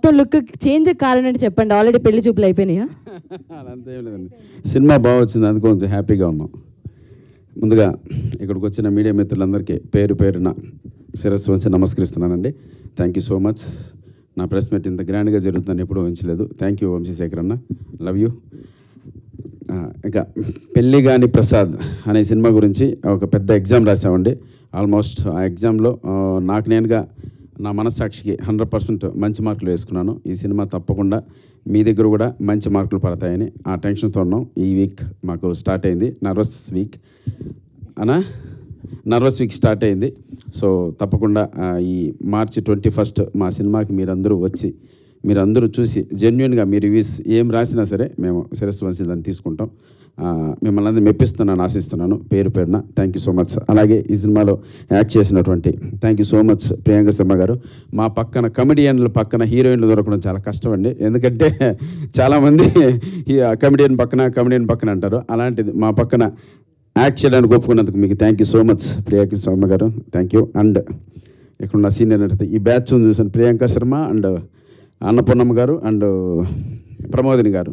మొత్తం look change కారణం అంటే చెప్పండి. ఆల్రెడీ పెళ్లి చూపులు అయిపోయినాయా? అదంతా ఏం లేదండి, సినిమా బాగా వచ్చింది, అందుకు కొంచెం హ్యాపీగా ఉన్నాం. ముందుగా ఇక్కడికి వచ్చిన మీడియా మిత్రులందరికీ పేరు పేరున శిరస్సు వంచి నమస్కరిస్తున్నానండి. Thank you so much. నా ప్రెస్ మీట్ ఇంత గ్రాండ్గా జరుగుతుందని ఎప్పుడూ ఊహించలేదు. థ్యాంక్ యూ వంశీశేఖర్ అన్న, లవ్ యూ. ఇంకా పెళ్ళి గాని ప్రసాద్ అనే సినిమా గురించి ఒక పెద్ద ఎగ్జామ్ రాసామండి. ఆల్మోస్ట్ ఆ ఎగ్జామ్లో నాకు నేనుగా నా మనస్సాక్షికి 100% మంచి మార్కులు వేసుకున్నాను. ఈ సినిమా తప్పకుండా మీ దగ్గర కూడా మంచి మార్కులు పడతాయని ఆ టెన్షన్తో ఉన్నాం. ఈ వీక్ మాకు స్టార్ట్ అయింది నర్వస్ వీక్ స్టార్ట్ అయింది. సో తప్పకుండా ఈ మార్చి 21 మా సినిమాకి మీరందరూ చూసి జెన్యున్గా మీ రివ్యూస్ ఏం రాసినా సరే మేము శిరస్సు వంచి దాన్ని తీసుకుంటాం. మిమ్మల్ని అందరూ మెప్పిస్తున్నాను, ఆశిస్తున్నాను. పేరు పేరున థ్యాంక్ యూ సో మచ్. అలాగే ఈ సినిమాలో యాక్ట్ చేసినటువంటి thank you so much Priyanka Sharma గారు. మా పక్కన కమెడియన్లు పక్కన హీరోయిన్లు దొరకడం చాలా కష్టం అండి. ఎందుకంటే చాలామంది కమెడియన్ పక్కన అంటారు. అలాంటిది మా పక్కన యాక్ట్ చేయడానికి ఒప్పుకున్నందుకు మీకు thank you so much Priyanka Sharma గారు, థ్యాంక్ యూ. అండ్ ఇక్కడ నా సీనియర్ అంటే ఈ బ్యాచ్ చూసాను, ప్రియాంక శర్మ అండ్ అన్నపూర్ణమ్మ గారు అండ్ ప్రమోదిని గారు.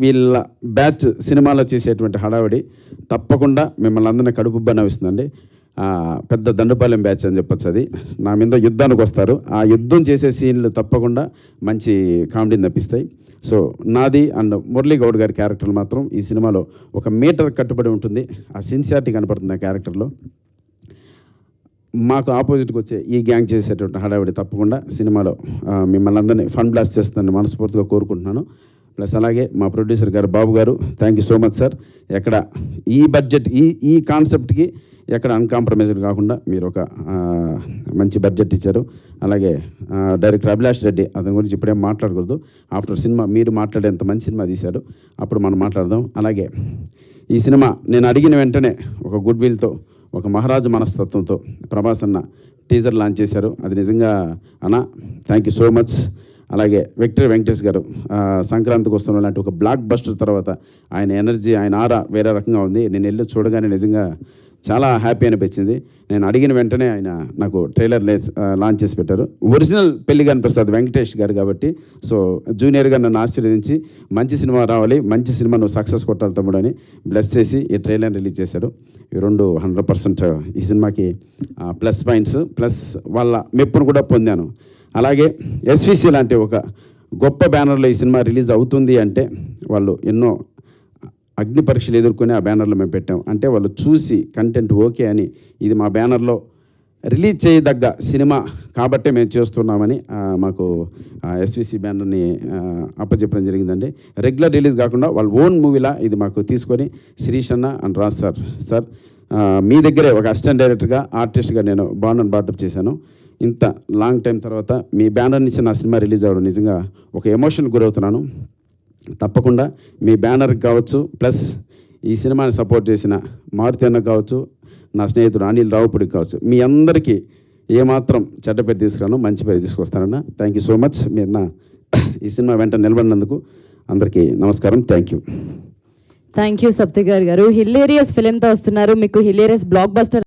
వీళ్ళ బ్యాచ్ సినిమాలో చేసేటువంటి హడావిడి తప్పకుండా మిమ్మల్ని అందరినీ కడుపుబ్బా నవ్విస్తుందండి. పెద్ద దండుపాలెం బ్యాచ్ అని చెప్పొచ్చు. అది నా మీద యుద్ధానికి వస్తారు. ఆ యుద్ధం చేసే సీన్లు తప్పకుండా మంచి కామెడీని తప్పిస్తాయి. సో నాది అండ్ మురళీ గౌడ్ గారి క్యారెక్టర్లు మాత్రం ఈ సినిమాలో ఒక మీటర్ కట్టుబడి ఉంటుంది. ఆ సిన్సియారిటీ కనపడుతుంది ఆ క్యారెక్టర్లో. మాకు ఆపోజిట్కి వచ్చే ఈ గ్యాంగ్ చేసేటువంటి హడావిడి తప్పకుండా సినిమాలో మిమ్మల్ని అందరినీ ఫన్ బ్లాస్ట్ చేస్తుందని మనస్ఫూర్తిగా కోరుకుంటున్నాను. ప్లస్ అలాగే మా ప్రొడ్యూసర్ గారు బాబు గారు, thank you so much sir. ఎక్కడ ఈ బడ్జెట్ ఈ కాన్సెప్ట్కి ఎక్కడ అన్కాంప్రమైజ్డ్ కాకుండా మీరు ఒక మంచి బడ్జెట్ ఇచ్చారు. అలాగే డైరెక్టర్ అభిలాష్ రెడ్డి, అతని గురించి ఇప్పుడేం మాట్లాడకూడదు. ఆఫ్టర్ సినిమా మీరు మాట్లాడేంత మంచి సినిమా తీశారు, అప్పుడు మనం మాట్లాడదాం. అలాగే ఈ సినిమా నేను అడిగిన వెంటనే ఒక గుడ్ విల్తో, ఒక మహారాజు మనస్తత్వంతో ప్రభాస్ అన్న టీజర్ లాంచ్ చేశారు. అది నిజంగా అన్న థ్యాంక్ యూ సో మచ్. అలాగే విక్టర్ వెంకటేష్ గారు సంక్రాంతికి వస్తున్న లాంటి ఒక బ్లాక్ బస్టర్ తర్వాత ఆయన ఎనర్జీ, ఆయన ఆరా వేరే రకంగా ఉంది. నేను వెళ్ళి చూడగానే నిజంగా చాలా హ్యాపీ అనిపించింది. నేను అడిగిన వెంటనే ఆయన నాకు ట్రైలర్ లాంచ్ చేసి పెట్టారు. ఒరిజినల్ పెళ్లిగాని ప్రసాద్ వెంకటేష్ గారు కాబట్టి సో జూనియర్గా నన్ను ఆశీర్వదించి మంచి సినిమా రావాలి, మంచి సినిమా నువ్వు సక్సెస్ కొట్టాలి తమ్ముడు అని బ్లెస్ చేసి ఈ ట్రైలర్ రిలీజ్ చేశారు. ఈ రెండు 100% ఈ సినిమాకి ప్లస్ పాయింట్స్, ప్లస్ వాళ్ళ మెప్పును కూడా పొందాను. అలాగే ఎస్విసి లాంటి ఒక గొప్ప బ్యానర్లో ఈ సినిమా రిలీజ్ అవుతుంది అంటే వాళ్ళు ఎన్నో అగ్ని పరీక్షలు ఎదుర్కొని ఆ బ్యానర్లో మేము పెట్టాం. అంటే వాళ్ళు చూసి కంటెంట్ ఓకే అని ఇది మా బ్యానర్లో రిలీజ్ చేయదగ్గ సినిమా కాబట్టే మేము చేస్తున్నామని మాకు ఎస్విసి బ్యానర్ని అప్పచెప్పడం జరిగిందండి. రెగ్యులర్ రిలీజ్ కాకుండా వాళ్ళ ఓన్ మూవీలా ఇది మాకు తీసుకొని శిరీష్ అన్న అండ్ రాజ్ సార్ మీ దగ్గరే ఒక అసిస్టెంట్ డైరెక్టర్గా ఆర్టిస్ట్గా నేను బాటప్ చేశాను. ఇంత లాంగ్ టైం తర్వాత మీ బ్యానర్ నుంచి నా సినిమా రిలీజ్ అవ్వడం నిజంగా ఒక ఎమోషన్ గురవుతున్నాను. తప్పకుండా మీ బ్యానర్కి కావచ్చు, ప్లస్ ఈ సినిమాని సపోర్ట్ చేసిన మారుతి అన్న కావచ్చు, నా స్నేహితుడు అనిల్ రావుపూడికి కావచ్చు, మీ అందరికీ ఏమాత్రం చెడ్డ పేరు తీసుకురాను, మంచి పేరు తీసుకొస్తానన్నా. Thank you so much. మీరు నా ఈ సినిమా వెంట నిలబడినందుకు అందరికీ నమస్కారం. థ్యాంక్ యూ సప్తి గారు. హిలేరియస్ ఫిలింతో వస్తున్నారు, మీకు హిలేరియస్ బ్లాక్ బస్టర్